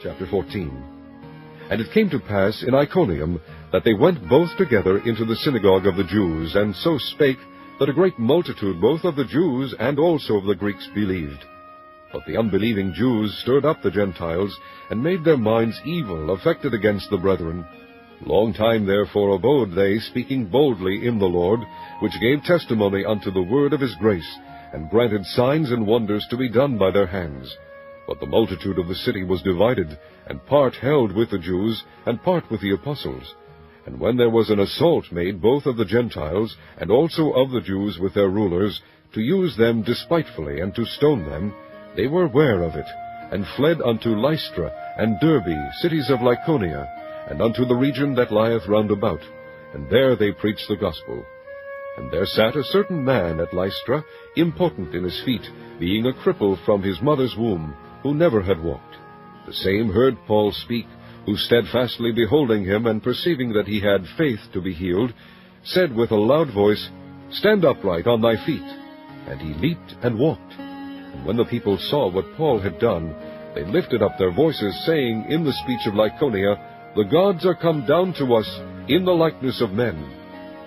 Chapter 14. And it came to pass in Iconium that they went both together into the synagogue of the Jews, and so spake, that a great multitude both of the Jews and also of the Greeks believed. But the unbelieving Jews stirred up the Gentiles, and made their minds evil, affected against the brethren. Long time therefore abode they, speaking boldly in the Lord, which gave testimony unto the word of his grace, and granted signs and wonders to be done by their hands. But the multitude of the city was divided, and part held with the Jews, and part with the apostles. And when there was an assault made both of the Gentiles, and also of the Jews with their rulers, to use them despitefully, and to stone them, they were ware of it, and fled unto Lystra and Derbe, cities of Lycaonia, and unto the region that lieth round about, and there they preached the gospel. And there sat a certain man at Lystra, impotent in his feet, being a cripple from his mother's womb, who never had walked. The same heard Paul speak, who steadfastly beholding him, and perceiving that he had faith to be healed, said with a loud voice, Stand upright on thy feet. And he leaped and walked. And when the people saw what Paul had done, they lifted up their voices, saying in the speech of Lycaonia, The gods are come down to us in the likeness of men.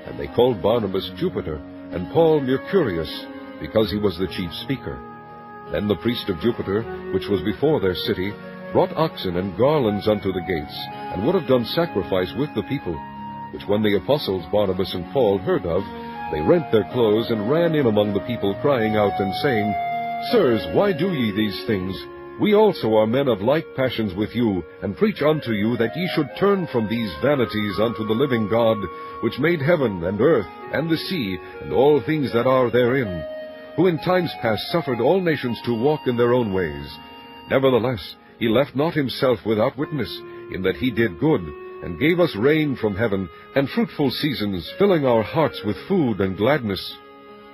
And they called Barnabas Jupiter, and Paul Mercurius, because he was the chief speaker. Then the priest of Jupiter, which was before their city, brought oxen and garlands unto the gates, and would have done sacrifice with the people, which when the apostles Barnabas and Paul heard of, they rent their clothes, and ran in among the people, crying out and saying, Sirs, why do ye these things? We also are men of like passions with you, and preach unto you that ye should turn from these vanities unto the living God, which made heaven and earth, and the sea, and all things that are therein, who in times past suffered all nations to walk in their own ways. Nevertheless, he left not himself without witness, in that he did good, and gave us rain from heaven, and fruitful seasons, filling our hearts with food and gladness.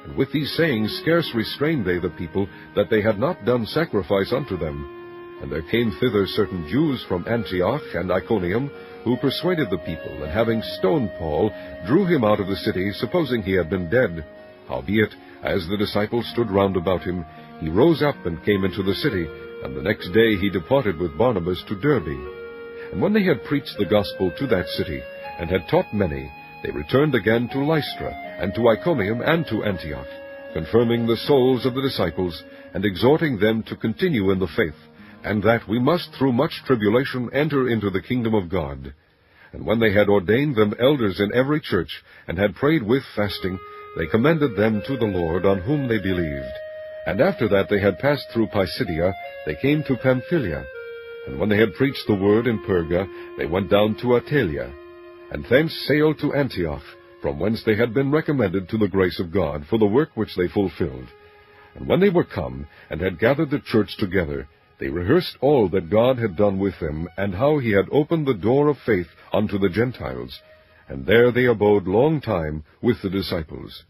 And with these sayings scarce restrained they the people, that they had not done sacrifice unto them. And there came thither certain Jews from Antioch and Iconium, who persuaded the people, and having stoned Paul, drew him out of the city, supposing he had been dead. Howbeit, as the disciples stood round about him, he rose up and came into the city, and the next day he departed with Barnabas to Derbe. And when they had preached the gospel to that city, and had taught many, they returned again to Lystra, and to Iconium, and to Antioch, confirming the souls of the disciples, and exhorting them to continue in the faith, and that we must through much tribulation enter into the kingdom of God. And when they had ordained them elders in every church, and had prayed with fasting, they commended them to the Lord, on whom they believed. And after that they had passed through Pisidia, they came to Pamphylia. And when they had preached the word in Perga, they went down to Attalia, and thence sailed to Antioch, from whence they had been recommended to the grace of God for the work which they fulfilled. And when they were come, and had gathered the church together, they rehearsed all that God had done with them, and how he had opened the door of faith unto the Gentiles. And there they abode long time with the disciples.